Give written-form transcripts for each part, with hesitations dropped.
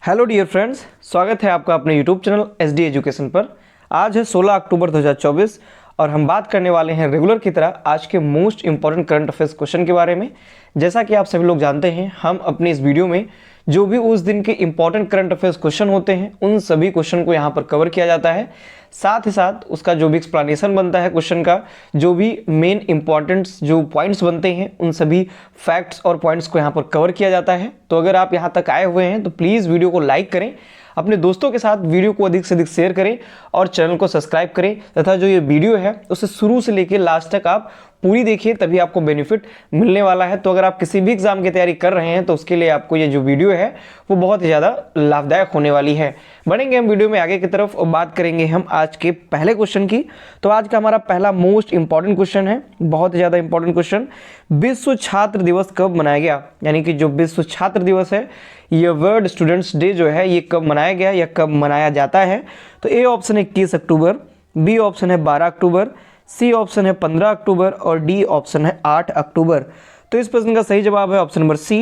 Hello dear friends, स्वागत है आपका अपने यूट्यूब चैनल SD एजुकेशन पर। आज है 16 अक्टूबर 2024 और हम बात करने वाले हैं रेगुलर की तरह आज के most important current affairs question के बारे में। जैसा कि आप सभी लोग जानते हैं, हम अपने इस वीडियो में जो भी उस दिन के इंपॉर्टेंट करंट अफेयर्स क्वेश्चन होते हैं उन सभी क्वेश्चन को यहाँ पर कवर किया जाता है। साथ ही साथ उसका जो भी एक्सप्लेनेशन बनता है क्वेश्चन का, जो भी मेन इंपॉर्टेंट जो पॉइंट्स बनते हैं उन सभी फैक्ट्स और पॉइंट्स को यहाँ पर कवर किया जाता है। तो अगर आप यहाँ तक आए हुए हैं तो प्लीज़ वीडियो को लाइक करें, अपने दोस्तों के साथ वीडियो को अधिक से अधिक शेयर करें और चैनल को सब्सक्राइब करें तथा जो ये वीडियो है उसे शुरू से लेकर लास्ट तक आप पूरी देखिए, तभी आपको बेनिफिट मिलने वाला है। तो अगर आप किसी भी एग्जाम की तैयारी कर रहे हैं तो उसके लिए आपको ये जो वीडियो है वो बहुत ही ज़्यादा लाभदायक होने वाली है। बढ़ेंगे हम वीडियो में आगे की तरफ और बात करेंगे हम आज के पहले क्वेश्चन की। तो आज का हमारा पहला मोस्ट इंपॉर्टेंट क्वेश्चन है, बहुत ही ज़्यादा इंपॉर्टेंट क्वेश्चन। विश्व छात्र दिवस कब मनाया गया? यानी कि जो विश्व छात्र दिवस है, ये वर्ल्ड स्टूडेंट्स डे जो है, ये कब मनाया गया या कब मनाया जाता है? तो ए ऑप्शन है 21 अक्टूबर, बी ऑप्शन है 12 अक्टूबर, सी ऑप्शन है 15 अक्टूबर और डी ऑप्शन है 8 अक्टूबर। तो इस प्रश्न का सही जवाब है ऑप्शन नंबर सी,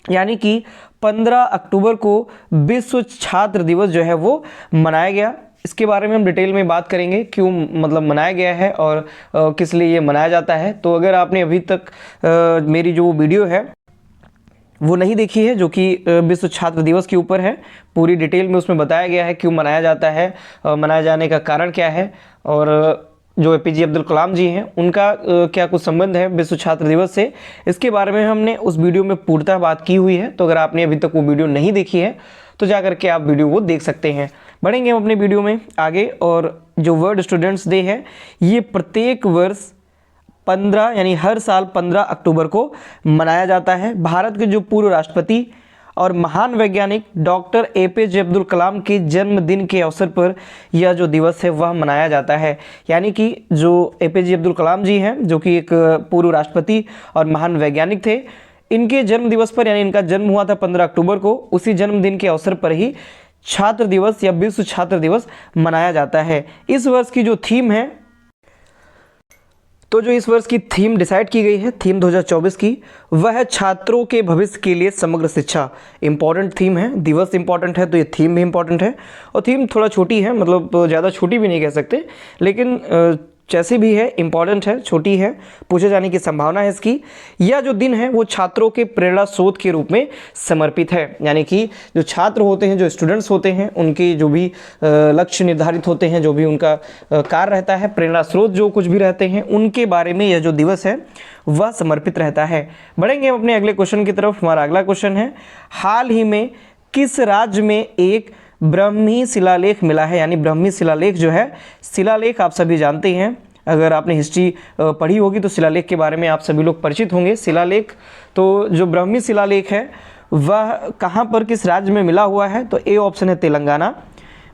यानी कि 15 अक्टूबर को विश्व छात्र दिवस जो है वो मनाया गया। इसके बारे में हम डिटेल में बात करेंगे, क्यों मतलब मनाया गया है और किस लिए ये मनाया जाता है। तो अगर आपने अभी तक मेरी जो वीडियो है वो नहीं देखी है, जो कि विश्व छात्र दिवस के ऊपर है, पूरी डिटेल में उसमें बताया गया है क्यों मनाया जाता है, मनाए जाने का कारण क्या है और जो APJ अब्दुल कलाम जी हैं उनका क्या कुछ संबंध है विश्व छात्र दिवस से, इसके बारे में हमने उस वीडियो में पूर्णतः बात की हुई है। तो अगर आपने अभी तक वो वीडियो नहीं देखी है तो जा करके आप वीडियो को देख सकते हैं। बढ़ेंगे हम अपने वीडियो में आगे। और जो वर्ल्ड स्टूडेंट्स डे है, ये प्रत्येक वर्ष 15 यानी हर साल 15 अक्टूबर को मनाया जाता है। भारत के जो पूर्व राष्ट्रपति और महान वैज्ञानिक डॉक्टर APJ अब्दुल कलाम के जन्मदिन के अवसर पर यह जो दिवस है वह मनाया जाता है। यानी कि जो APJ अब्दुल कलाम जी हैं, जो कि एक पूर्व राष्ट्रपति और महान वैज्ञानिक थे, इनके जन्म दिवस पर, यानी इनका जन्म हुआ था 15 अक्टूबर को, उसी जन्मदिन के अवसर पर ही छात्र दिवस या विश्व छात्र दिवस मनाया जाता है। इस वर्ष की जो थीम है, तो जो इस वर्ष की थीम डिसाइड की गई है, थीम 2024 की, वह है छात्रों के भविष्य के लिए समग्र शिक्षा। इंपॉर्टेंट थीम है, दिवस इंपॉर्टेंट है तो ये थीम भी इंपॉर्टेंट है। और थीम थोड़ा छोटी है, मतलब ज़्यादा छोटी भी नहीं कह सकते, लेकिन जैसे भी है इंपॉर्टेंट है, छोटी है, पूछे जाने की संभावना है इसकी। यह जो दिन है वो छात्रों के प्रेरणा स्रोत के रूप में समर्पित है। यानी कि जो छात्र होते हैं, जो स्टूडेंट्स होते हैं, उनके जो भी लक्ष्य निर्धारित होते हैं, जो भी उनका कार्य रहता है, प्रेरणा स्रोत जो कुछ भी रहते हैं, उनके बारे में यह जो दिवस है वह समर्पित रहता है। बढ़ेंगे हम अपने अगले क्वेश्चन की तरफ। हमारा अगला क्वेश्चन है, हाल ही में किस राज्य में एक ब्राह्मी शिलालेख मिला है? यानी ब्राह्मी शिलालेख जो है, शिलालेख आप सभी जानते हैं, अगर आपने हिस्ट्री पढ़ी होगी तो शिलालेख के बारे में आप सभी लोग परिचित होंगे। शिलालेख, तो जो ब्राह्मी शिलालेख है वह कहाँ पर, किस राज्य में मिला हुआ है? तो ए ऑप्शन है तेलंगाना,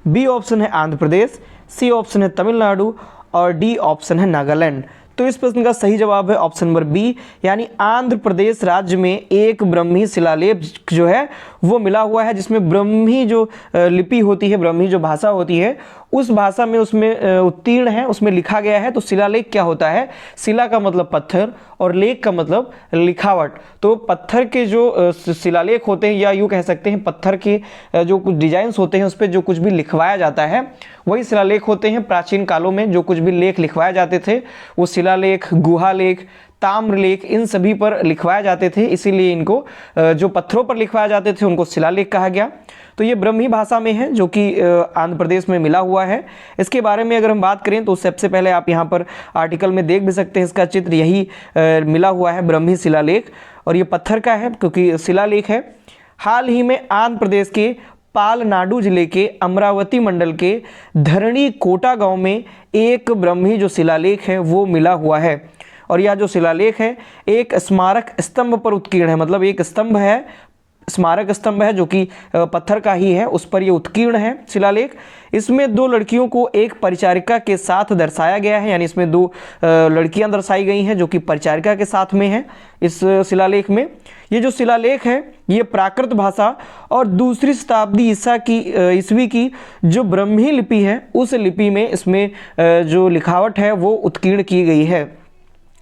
बी ऑप्शन है आंध्र प्रदेश, सी ऑप्शन है तमिलनाडु और डी ऑप्शन है नागालैंड। तो इस प्रश्न का सही जवाब है ऑप्शन नंबर बी, यानी आंध्र प्रदेश राज्य में एक ब्राह्मी शिलालेख जो है वो मिला हुआ है, जिसमें ब्राह्मी जो लिपि होती है, ब्राह्मी जो भाषा होती है, उस भाषा में उसमें उत्तीर्ण है, उसमें लिखा गया है। तो शिलालेख क्या होता है? शिला का मतलब पत्थर और लेख का मतलब लिखावट। तो पत्थर के जो शिलालेख होते हैं, या यूँ कह सकते हैं पत्थर के जो कुछ डिजाइन्स होते हैं उस पर जो कुछ भी लिखवाया जाता है वही शिलालेख होते हैं। प्राचीन कालों में जो कुछ भी लेख लिखवाए जाते थे वो शिलालेख, गुहालेख, ताम्रलेख, इन सभी पर लिखवाए जाते थे, इसीलिए इनको जो पत्थरों पर लिखवाए जाते थे उनको शिलालेख कहा गया। तो ये ब्राह्मी भाषा में है, जो कि आंध्र प्रदेश में मिला हुआ है। इसके बारे में अगर हम बात करें तो सबसे पहले आप यहाँ पर आर्टिकल में देख भी सकते हैं, इसका चित्र यही मिला हुआ है, ब्राह्मी शिलालेख, और ये पत्थर का है क्योंकि शिलालेख है। हाल ही में आंध्र प्रदेश के पालनाडु जिले के अमरावती मंडल के धरणी कोटा गांव में एक ब्राह्मी जो शिलालेख है वो मिला हुआ है। और यह जो शिलालेख है एक स्मारक स्तंभ पर उत्कीर्ण है, मतलब एक स्तंभ है, स्मारक स्तंभ है जो कि पत्थर का ही है, उस पर ये उत्कीर्ण है शिलालेख। इसमें दो लड़कियों को एक परिचारिका के साथ दर्शाया गया है, यानी इसमें दो लड़कियां दर्शाई गई हैं जो कि परिचारिका के साथ में है इस शिलालेख में। ये जो शिलालेख है ये प्राकृत भाषा और दूसरी शताब्दी ईस्वी की जो ब्राह्मी लिपि है उस लिपि में इसमें जो लिखावट है वो उत्कीर्ण की गई है।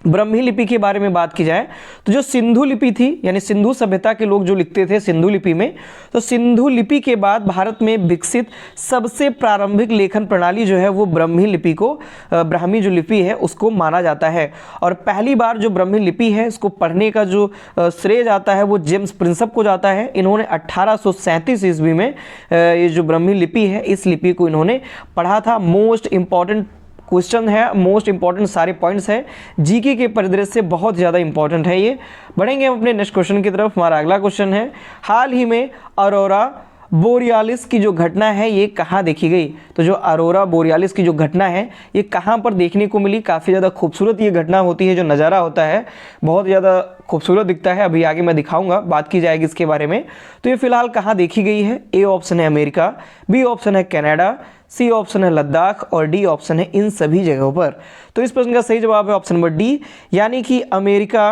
ब्राह्मी लिपि के बारे में बात की जाए तो जो सिंधु लिपि थी, यानी सिंधु सभ्यता के लोग जो लिखते थे सिंधु लिपि में, तो सिंधु लिपि के बाद भारत में विकसित सबसे प्रारंभिक लेखन प्रणाली जो है वो ब्राह्मी लिपि को, ब्राह्मी जो लिपि है उसको माना जाता है। और पहली बार जो ब्राह्मी लिपि है इसको पढ़ने का जो श्रेय जाता है वो जेम्स प्रिंसप को जाता है। इन्होंने 1837 ईस्वी में ये जो ब्राह्मी लिपि है इस लिपि को इन्होंने पढ़ा था। मोस्ट इंपॉर्टेंट क्वेश्चन है, मोस्ट इंपॉर्टेंट सारे पॉइंट्स हैं, जीके के परिदृश्य से बहुत ज़्यादा इंपॉर्टेंट है ये। बढ़ेंगे हम अपने नेक्स्ट क्वेश्चन की तरफ। हमारा अगला क्वेश्चन है, हाल ही में ऑरोरा बोरियालिस की जो घटना है ये कहाँ देखी गई? तो जो ऑरोरा बोरियालिस की जो घटना है ये कहाँ पर देखने को मिली? काफ़ी ज़्यादा खूबसूरत ये घटना होती है, जो नज़ारा होता है बहुत ज़्यादा खूबसूरत दिखता है। अभी आगे मैं दिखाऊंगा, बात की जाएगी इसके बारे में। तो ये फिलहाल कहाँ देखी गई है? ए ऑप्शन है अमेरिका, बी ऑप्शन है कनाडा, सी ऑप्शन है लद्दाख और डी ऑप्शन है इन सभी जगहों पर। तो इस प्रश्न का सही जवाब है ऑप्शन नंबर डी, यानी कि अमेरिका,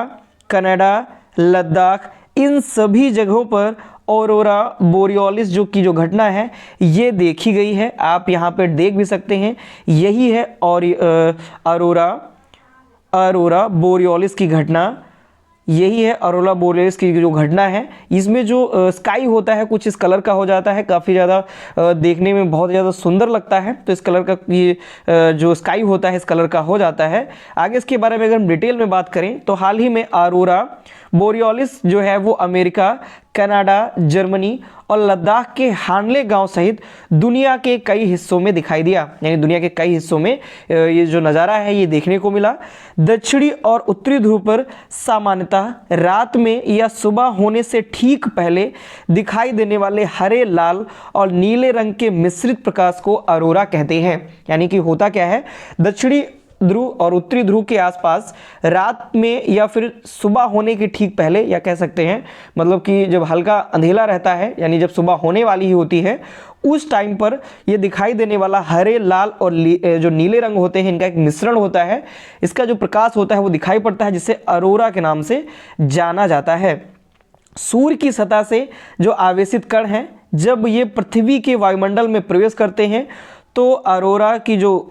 कनाडा, लद्दाख इन सभी जगहों पर ऑरोरा बोरियोलिस जो घटना है ये देखी गई है। आप यहाँ पर देख भी सकते हैं, यही है और ऑरोरा बोरियोलिस की घटना, यही है ऑरोरा बोरियोलिस की जो घटना है। इसमें जो स्काई होता है कुछ इस कलर का हो जाता है, काफ़ी ज़्यादा देखने में बहुत ज़्यादा सुंदर लगता है। तो इस कलर का ये जो स्काई होता है इस कलर का हो जाता है। आगे इसके बारे में अगर हम डिटेल में बात करें तो हाल ही में ऑरोरा बोरियोलिस जो है वो अमेरिका, कनाडा, जर्मनी और लद्दाख के हानले गांव सहित दुनिया के कई हिस्सों में दिखाई दिया, यानी दुनिया के कई हिस्सों में ये जो नज़ारा है ये देखने को मिला। दक्षिणी और उत्तरी ध्रुव पर सामान्यतः रात में या सुबह होने से ठीक पहले दिखाई देने वाले हरे, लाल और नीले रंग के मिश्रित प्रकाश को ऑरोरा कहते हैं। यानी कि होता क्या है, दक्षिणी ध्रुव और उत्तरी ध्रुव के आसपास रात में या फिर सुबह होने के ठीक पहले, या कह सकते हैं मतलब कि जब हल्का अंधेरा रहता है यानी जब सुबह होने वाली ही होती है उस टाइम पर ये दिखाई देने वाला हरे, लाल और जो नीले रंग होते हैं इनका एक मिश्रण होता है, इसका जो प्रकाश होता है वो दिखाई पड़ता है, जिसे ऑरोरा के नाम से जाना जाता है। सूर्य की सतह से जो आवेशित कण हैं जब ये पृथ्वी के वायुमंडल में प्रवेश करते हैं तो ऑरोरा की जो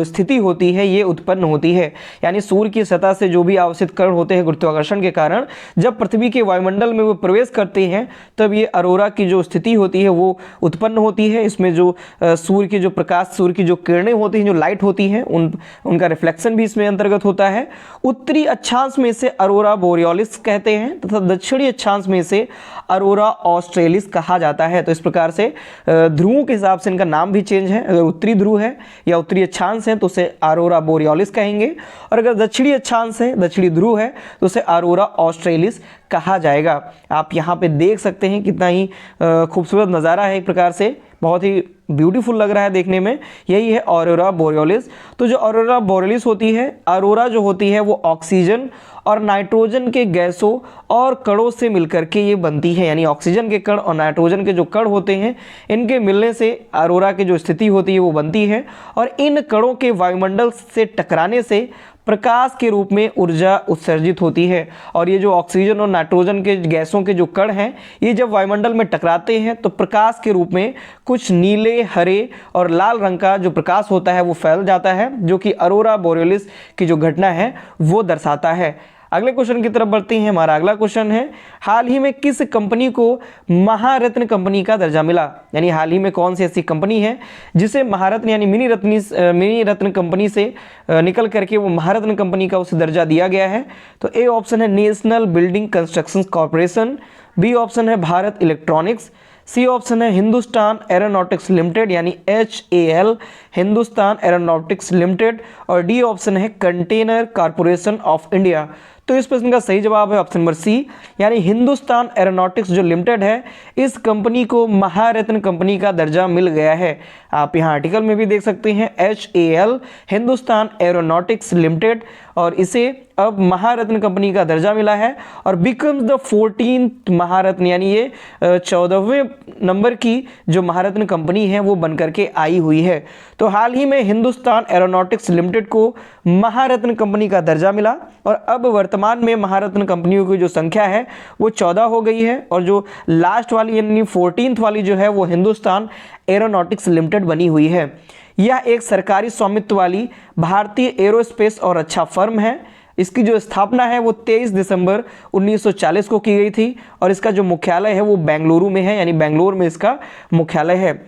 स्थिति होती है ये उत्पन्न होती है। यानी सूर्य की सतह से जो भी आवेशित कण होते हैं गुरुत्वाकर्षण के कारण जब पृथ्वी के वायुमंडल में वो प्रवेश करते हैं तब ये ऑरोरा की जो स्थिति होती है वो उत्पन्न होती है। इसमें जो सूर्य की जो प्रकाश, सूर्य की जो किरणें होती हैं, जो लाइट होती हैं, उनका रिफ्लेक्शन भी इसमें अंतर्गत होता है। उत्तरी अक्षांश में से ऑरोरा बोरियोलिस कहते हैं तथा दक्षिणी अक्षांश में से ऑरोरा ऑस्ट्रेलिस कहा जाता है। तो इस प्रकार से ध्रुवों के हिसाब से इनका नाम भी चेंज है। अगर उत्तरी ध्रुव है या उत्तरी अक्षांश है तो उसे ऑरोरा बोरियोलिस कहेंगे, और अगर दक्षिणी अक्षांश है, दक्षिणी ध्रुव है तो उसे ऑरोरा ऑस्ट्रेलिस कहा जाएगा। आप यहाँ पे देख सकते हैं कितना ही खूबसूरत नज़ारा है, एक प्रकार से बहुत ही ब्यूटीफुल लग रहा है देखने में। यही है ऑरोरा बोरियोलिस। तो जो ऑरोरा बोरियोलिस होती है, ऑरोरा जो होती है वो ऑक्सीजन और नाइट्रोजन के गैसों और कणों से मिलकर के ये बनती है। यानी ऑक्सीजन के कण और नाइट्रोजन के जो कण होते हैं इनके मिलने से ऑरोरा की जो स्थिति होती है वो बनती है, और इन कणों के वायुमंडल से टकराने से प्रकाश के रूप में ऊर्जा उत्सर्जित होती है। और ये जो ऑक्सीजन और नाइट्रोजन के गैसों के जो कण हैं ये जब वायुमंडल में टकराते हैं तो प्रकाश के रूप में कुछ नीले, हरे और लाल रंग का जो प्रकाश होता है वो फैल जाता है, जो कि ऑरोरा बोरियोलिस की जो घटना है वो दर्शाता है। अगले क्वेश्चन की तरफ बढ़ते हैं। हमारा अगला क्वेश्चन है, हाल ही में किस कंपनी को महारत्न कंपनी का दर्जा मिला? यानी हाल ही में कौन सी ऐसी कंपनी है जिसे महारत्न यानी मिनी रत्न कंपनी से निकल करके वो महारत्न कंपनी का उसे दर्जा दिया गया है? तो ए ऑप्शन है national building construction corporation, B option है भारत इलेक्ट्रॉनिक्स, सी ऑप्शन है हिंदुस्तान एरोनॉटिक्स लिमिटेड यानी HAL हिंदुस्तान एरोनॉटिक्स लिमिटेड, और डी ऑप्शन है कंटेनर कॉर्पोरेशन ऑफ इंडिया। तो इस प्रश्न का सही जवाब है ऑप्शन नंबर सी, यानी हिंदुस्तान एरोनॉटिक्स जो लिमिटेड है इस कंपनी को महारत्न कंपनी का दर्जा मिल गया है। आप यहाँ आर्टिकल में भी देख सकते हैं HAL हिंदुस्तान एरोनॉटिक्स लिमिटेड, और इसे अब महारत्न कंपनी का दर्जा मिला है और बिकम्स द 14th महारत्न, यानी ये 14वें नंबर की जो महारत्न कंपनी है वो बनकर के आई हुई है। तो हाल ही में हिंदुस्तान एरोनॉटिक्स लिमिटेड को महारत्न कंपनी का दर्जा मिला, और अब वर्तमान में महारत्न कंपनियों की जो संख्या है वो 14 हो गई है, और जो लास्ट वाली यानी 14th वाली जो है वो हिंदुस्तान एरोनॉटिक्स लिमिटेड बनी हुई है। यह एक सरकारी स्वामित्व वाली भारतीय एरोस्पेस और रक्षा फर्म है। इसकी जो स्थापना है वो 23 दिसंबर 1940 को की गई थी और इसका जो मुख्यालय है वो बेंगलुरु में है, यानी बेंगलोर में इसका मुख्यालय है।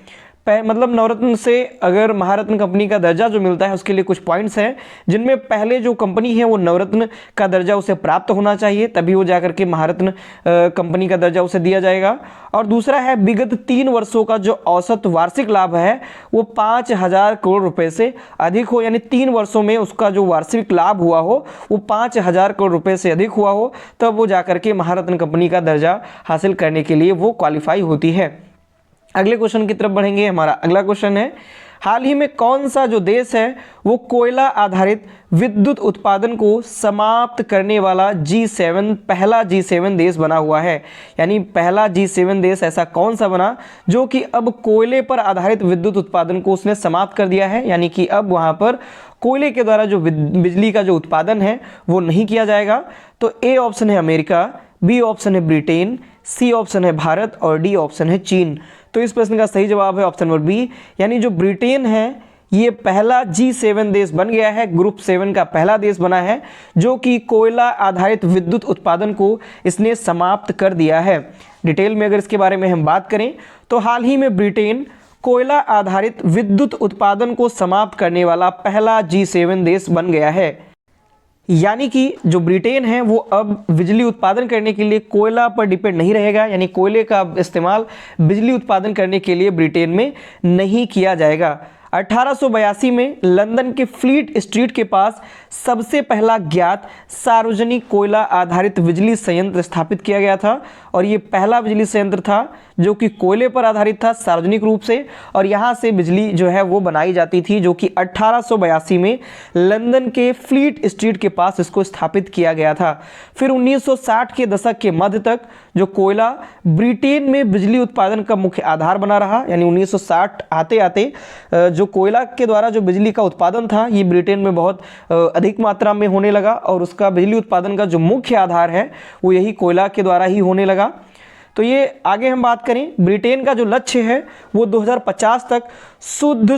मतलब नवरत्न से अगर महारत्न कंपनी का दर्जा जो मिलता है उसके लिए कुछ पॉइंट्स हैं, जिनमें पहले जो कंपनी है वो नवरत्न का दर्जा उसे प्राप्त होना चाहिए, तभी वो जाकर के महारत्न कंपनी का दर्जा उसे दिया जाएगा। और दूसरा है विगत 3 वर्षों का जो औसत वार्षिक लाभ है वो 5,000 करोड़ रुपए से अधिक हो, यानी 3 वर्षों में उसका जो वार्षिक लाभ हुआ हो वो 5,000 करोड़ रुपए से अधिक हुआ हो, तब वो जाकर के महारत्न कंपनी का दर्जा हासिल करने के लिए वो क्वालिफाई होती है। अगले क्वेश्चन की तरफ बढ़ेंगे। हमारा अगला क्वेश्चन है, हाल ही में कौन सा जो देश है वो कोयला आधारित विद्युत उत्पादन को समाप्त करने वाला G7 पहला G7 देश बना हुआ है, यानी पहला G7 देश ऐसा कौन सा बना जो कि अब कोयले पर आधारित विद्युत उत्पादन को उसने समाप्त कर दिया है, यानी कि अब वहाँ पर कोयले के द्वारा जो बिजली का जो उत्पादन है वो नहीं किया जाएगा। तो ए ऑप्शन है अमेरिका, बी ऑप्शन है ब्रिटेन, सी ऑप्शन है भारत और डी ऑप्शन है चीन। तो इस प्रश्न का सही जवाब है ऑप्शन नंबर बी, यानी जो ब्रिटेन है ये पहला G7 देश बन गया है, ग्रुप 7 का पहला देश बना है जो कि कोयला आधारित विद्युत उत्पादन को इसने समाप्त कर दिया है। डिटेल में अगर इसके बारे में हम बात करें तो हाल ही में ब्रिटेन कोयला आधारित विद्युत उत्पादन को समाप्त करने वाला पहला G7 देश बन गया है, यानी कि जो ब्रिटेन है वो अब बिजली उत्पादन करने के लिए कोयला पर डिपेंड नहीं रहेगा, यानी कोयले का इस्तेमाल बिजली उत्पादन करने के लिए ब्रिटेन में नहीं किया जाएगा। 1882 में लंदन के फ्लीट स्ट्रीट के पास सबसे पहला ज्ञात सार्वजनिक कोयला आधारित बिजली संयंत्र स्थापित किया गया था और ये पहला बिजली संयंत्र था जो कि कोयले पर आधारित था सार्वजनिक रूप से, और यहाँ से बिजली जो है वो बनाई जाती थी, जो कि 1882 में लंदन के फ्लीट स्ट्रीट के पास इसको स्थापित किया गया था। फिर 1960 के दशक के मध्य तक जो कोयला ब्रिटेन में बिजली उत्पादन का मुख्य आधार बना रहा, यानी 1960 आते आते जो कोयला के द्वारा जो बिजली का उत्पादन था ये ब्रिटेन में बहुत अधिक मात्रा में होने लगा और उसका बिजली उत्पादन का जो मुख्य आधार है वो यही कोयला के द्वारा ही होने लगा। तो ये आगे हम बात करें, ब्रिटेन का जो लक्ष्य है वो 2050 तक शुद्ध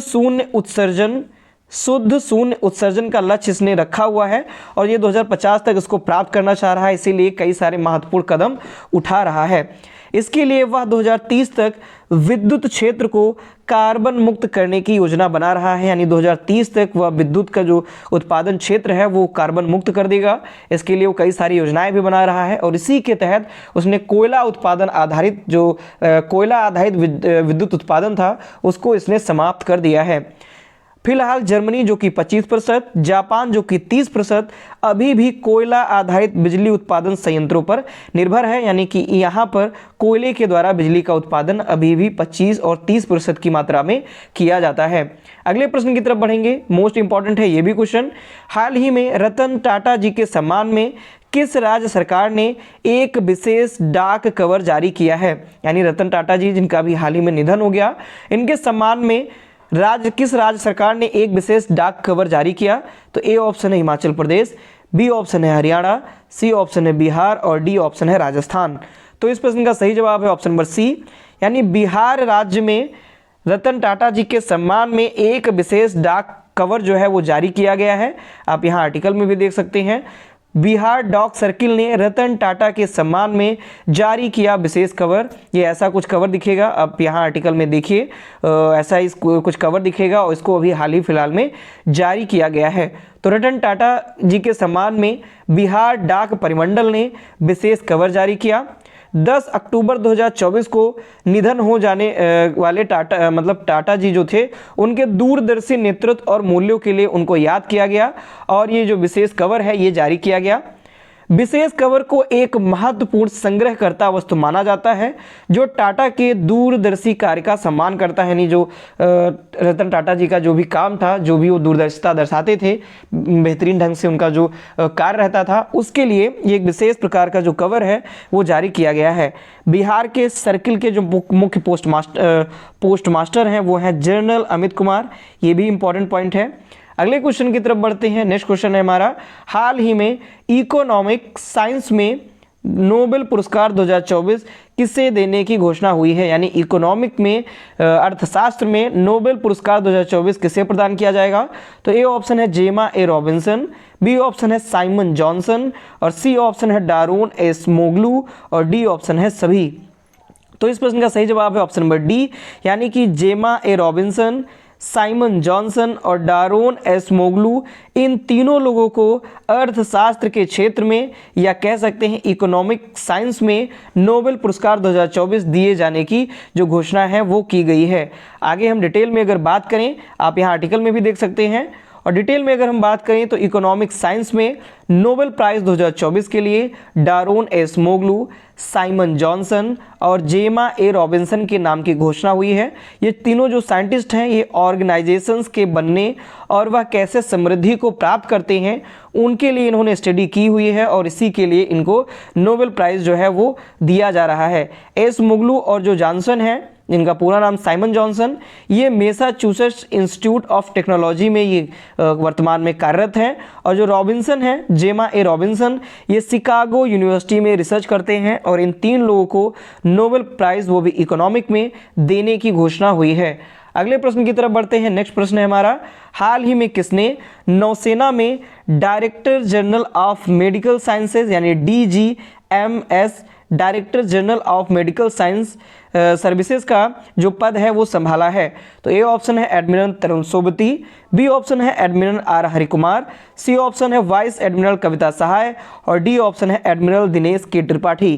शून्य उत्सर्जन का लक्ष्य इसने रखा हुआ है और ये 2050 तक इसको प्राप्त करना चाह रहा है, इसीलिए कई सारे महत्वपूर्ण कदम उठा रहा है। इसके लिए वह 2030 तक विद्युत क्षेत्र को कार्बन मुक्त करने की योजना बना रहा है, यानी 2030 तक वह विद्युत का जो उत्पादन क्षेत्र है वो कार्बन मुक्त कर देगा। इसके लिए वो कई सारी योजनाएं भी बना रहा है और इसी के तहत उसने कोयला उत्पादन आधारित जो कोयला आधारित विद्युत उत्पादन था उसको इसने समाप्त कर दिया है। फिलहाल जर्मनी जो कि 25%, जापान जो कि 30% अभी भी कोयला आधारित बिजली उत्पादन संयंत्रों पर निर्भर है, यानी कि यहाँ पर कोयले के द्वारा बिजली का उत्पादन अभी भी 25 और 30% की मात्रा में किया जाता है। अगले प्रश्न की तरफ बढ़ेंगे, मोस्ट इंपॉर्टेंट है ये भी क्वेश्चन। हाल ही में रतन टाटा जी के सम्मान में किस राज्य सरकार ने एक विशेष डाक कवर जारी किया है, यानी रतन टाटा जी जिनका भी हाल ही में निधन हो गया, इनके सम्मान में किस राज्य सरकार ने एक विशेष डाक कवर जारी किया। तो ए ऑप्शन है हिमाचल प्रदेश, बी ऑप्शन है हरियाणा, सी ऑप्शन है बिहार और डी ऑप्शन है राजस्थान। तो इस प्रश्न का सही जवाब है ऑप्शन नंबर सी, यानी बिहार राज्य में रतन टाटा जी के सम्मान में एक विशेष डाक कवर जो है वो जारी किया गया है। आप यहाँ आर्टिकल में भी देख सकते हैं, बिहार डाक सर्किल ने रतन टाटा के सम्मान में जारी किया विशेष कवर। ये ऐसा कुछ कवर दिखेगा, आप यहाँ आर्टिकल में देखिए, ऐसा इस कुछ कवर दिखेगा और इसको अभी हाल ही फिलहाल में जारी किया गया है। तो रतन टाटा जी के सम्मान में बिहार डाक परिमंडल ने विशेष कवर जारी किया। 10 अक्टूबर 2024 को निधन हो जाने वाले टाटा जी जो थे उनके दूरदर्शी नेतृत्व और मूल्यों के लिए उनको याद किया गया और ये जो विशेष कवर है ये जारी किया गया। विशेष कवर को एक महत्वपूर्ण संग्रहकर्ता वस्तु माना जाता है जो टाटा के दूरदर्शी कार्य का सम्मान करता है, यानी जो रतन टाटा जी का जो भी काम था, जो भी वो दूरदर्शिता दर्शाते थे, बेहतरीन ढंग से उनका जो कार्य रहता था, उसके लिए ये एक विशेष प्रकार का जो कवर है वो जारी किया गया है। बिहार के सर्किल के जो मुख्य पोस्टमास्टर हैं वो हैं जनरल अमित कुमार, ये भी इंपॉर्टेंट पॉइंट है। अगले क्वेश्चन की तरफ बढ़ते हैं। नेक्स्ट क्वेश्चन है हमारा, हाल ही में इकोनॉमिक साइंस में नोबेल पुरस्कार 2024 किसे देने की घोषणा हुई है, यानी इकोनॉमिक में अर्थशास्त्र में नोबेल पुरस्कार 2024 किसे प्रदान किया जाएगा। तो ए ऑप्शन है जेमा ए रॉबिन्सन, बी ऑप्शन है साइमन जॉनसन और सी ऑप्शन है डारोन एसमोग्लू और डी ऑप्शन है सभी। तो इस प्रश्न का सही जवाब है ऑप्शन नंबर डी, यानी कि जेमा ए रॉबिन्सन, साइमन जॉनसन और डारोन एसमोग्लू, इन तीनों लोगों को अर्थशास्त्र के क्षेत्र में या कह सकते हैं इकोनॉमिक साइंस में नोबेल पुरस्कार 2024 दिए जाने की जो घोषणा है वो की गई है। आगे हम डिटेल में अगर बात करें, आप यहाँ आर्टिकल में भी देख सकते हैं, और डिटेल में अगर हम बात करें तो इकोनॉमिक साइंस में नोबेल प्राइज़ 2024 के लिए डारोन एसमोग्लू, साइमन जॉनसन और जेमा ए रॉबिन्सन के नाम की घोषणा हुई है। ये तीनों जो साइंटिस्ट हैं ये ऑर्गेनाइजेशंस के बनने और वह कैसे समृद्धि को प्राप्त करते हैं उनके लिए इन्होंने स्टडी की हुई है और इसी के लिए इनको नोबेल प्राइज़ जो है वो दिया जा रहा है। एसमोग्लू और जो जॉनसन है, इनका पूरा नाम साइमन जॉनसन, ये मैसाचुसेट्स इंस्टीट्यूट ऑफ टेक्नोलॉजी में ये वर्तमान में कार्यरत हैं, और जो रॉबिन्सन है, जेमा ए रॉबिन्सन, ये शिकागो यूनिवर्सिटी में रिसर्च करते हैं और इन तीन लोगों को नोबेल प्राइज़ वो भी इकोनॉमिक में देने की घोषणा हुई है। अगले प्रश्न की तरफ बढ़ते हैं। नेक्स्ट प्रश्न है हमारा, हाल ही में किसने नौसेना में director general of medical sciences यानी DGMS director general of medical science services का जो पद है वो संभाला है? तो ए ऑप्शन है admiral Tarun Sobti, B option है admiral R Harikumar, C option है वाइस एडमिरल कविता सहाय और डी ऑप्शन है एडमिरल दिनेश के त्रिपाठी।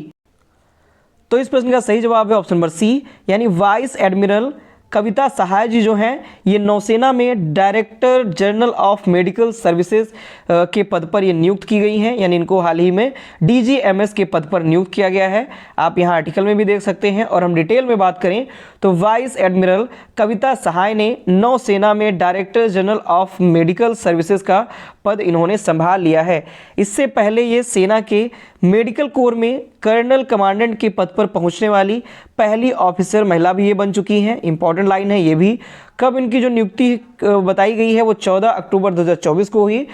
तो इस प्रश्न का सही जवाब है ऑप्शन नंबर सी, यानी वाइस एडमिरल कविता सहाय जी जो हैं ये नौसेना में director general of medical services के पद पर ये नियुक्त की गई हैं, यानी इनको हाल ही में DGMS के पद पर नियुक्त किया गया है। आप यहाँ आर्टिकल में भी देख सकते हैं। और हम डिटेल में बात करें तो वाइस एडमिरल कविता सहाय ने नौसेना में director general of medical services का पद इन्होंने संभाल लिया है। इससे पहले ये सेना के मेडिकल कोर में कर्नल कमांडेंट के पद पर पहुंचने वाली पहली ऑफिसर महिला भी ये बन चुकी हैं। इंपॉर्टेंट लाइन है ये भी। कब इनकी जो नियुक्ति बताई गई है वो 14 अक्टूबर 2024 को हुई।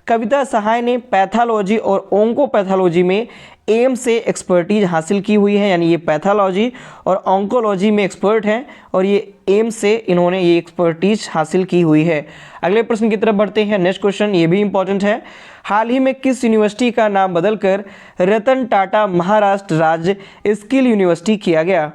कविता सहाय ने पैथोलॉजी और ओंकोपैथोलॉजी में एम्स से एक्सपर्टीज हासिल की हुई है, यानी ये पैथोलॉजी और ऑन्कोलॉजी में एक्सपर्ट हैं और ये एम्स से इन्होंने ये एक्सपर्टीज हासिल की हुई है। अगले प्रश्न की तरफ बढ़ते हैं। नेक्स्ट क्वेश्चन ये भी इंपॉर्टेंट है, हाल ही में किस यूनिवर्सिटी का नाम बदलकर रतन टाटा महाराष्ट्र राज्य स्किल यूनिवर्सिटी किया गया?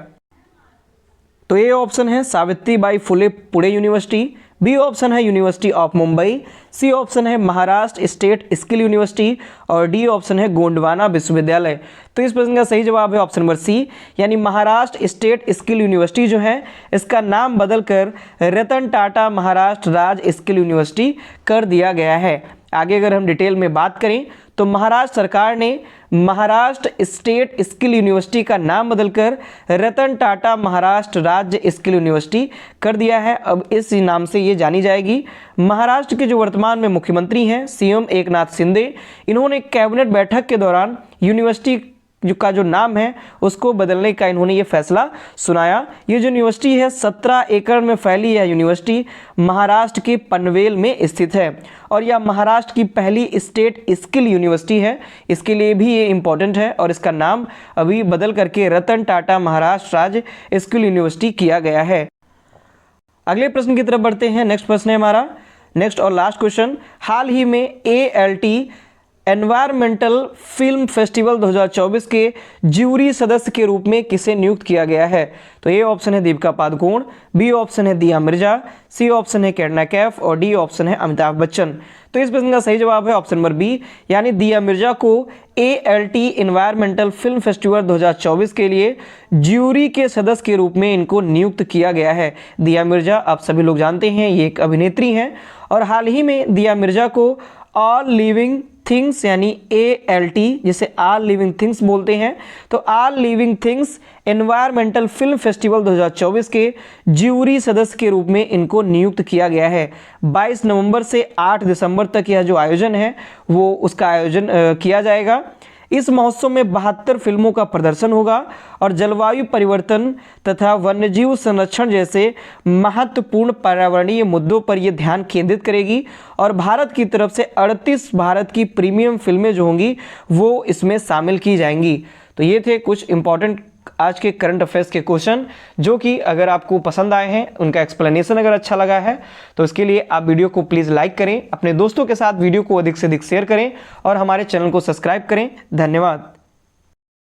तो ये ऑप्शन है Savitribai Phule Pune university, B option है university of Mumbai, C option है महाराष्ट्र स्टेट स्किल यूनिवर्सिटी और डी ऑप्शन है गोंडवाना विश्वविद्यालय। तो इस प्रश्न का सही जवाब है ऑप्शन नंबर सी, यानी महाराष्ट्र स्टेट स्किल यूनिवर्सिटी जो है इसका नाम बदलकर रतन टाटा महाराष्ट्र राज्य स्किल यूनिवर्सिटी कर दिया गया है। आगे अगर हम डिटेल में बात करें तो महाराष्ट्र सरकार ने महाराष्ट्र स्टेट स्किल यूनिवर्सिटी का नाम बदलकर रतन टाटा महाराष्ट्र राज्य स्किल यूनिवर्सिटी कर दिया है। अब इस नाम से ये जानी जाएगी। महाराष्ट्र के जो वर्तमान में मुख्यमंत्री हैं CM एकनाथ शिंदे, इन्होंने कैबिनेट बैठक के दौरान यूनिवर्सिटी का जो नाम है उसको बदलने का इन्होंने ये फैसला सुनाया। ये जो यूनिवर्सिटी है 17 एकड़ में फैली यह यूनिवर्सिटी महाराष्ट्र के पनवेल में स्थित है और यह महाराष्ट्र की पहली स्टेट स्किल यूनिवर्सिटी है। इसके लिए भी ये इम्पोर्टेंट है और इसका नाम अभी बदल करके रतन टाटा महाराष्ट्र राज्य स्किल यूनिवर्सिटी किया गया है। अगले प्रश्न की तरफ बढ़ते हैं। नेक्स्ट प्रश्न है हमारा, नेक्स्ट और लास्ट क्वेश्चन, हाल ही में ALT एनवायरमेंटल फिल्म फेस्टिवल 2024 के ज्यूरी सदस्य के रूप में किसे नियुक्त किया गया है? तो ए ऑप्शन है दीपिका पादुकोण, बी ऑप्शन है दिया मिर्जा, सी ऑप्शन है कैटरीना कैफ और डी ऑप्शन है अमिताभ बच्चन। तो इस प्रश्न का सही जवाब है ऑप्शन नंबर बी, यानी दिया मिर्जा को ALT एनवायरमेंटल फिल्म फेस्टिवल 2024 के लिए ज्यूरी के सदस्य के रूप में इनको नियुक्त किया गया है। दिया मिर्जा आप सभी लोग जानते हैं ये एक अभिनेत्री हैं और हाल ही में दिया मिर्जा को ऑल लिविंग थिंग्स यानी ALT जिसे ऑल लिविंग थिंग्स बोलते हैं, तो all living things environmental film festival 2024 के ज्यूरी सदस्य के रूप में इनको नियुक्त किया गया है। 22 नवंबर से 8 दिसंबर तक यह जो आयोजन है वो उसका आयोजन किया जाएगा। इस महोत्सव में 72 फिल्मों का प्रदर्शन होगा और जलवायु परिवर्तन तथा वन्यजीव संरक्षण जैसे महत्वपूर्ण पर्यावरणीय मुद्दों पर यह ध्यान केंद्रित करेगी और भारत की तरफ से 38 भारत की प्रीमियम फिल्में जो होंगी वो इसमें शामिल की जाएंगी। तो ये थे कुछ इंपॉर्टेंट आज के करंट अफेयर्स के क्वेश्चन, जो कि अगर आपको पसंद आए हैं, उनका एक्सप्लेनेशन अगर अच्छा लगा है तो इसके लिए आप वीडियो को प्लीज़ लाइक करें, अपने दोस्तों के साथ वीडियो को अधिक से अधिक शेयर करें और हमारे चैनल को सब्सक्राइब करें। धन्यवाद।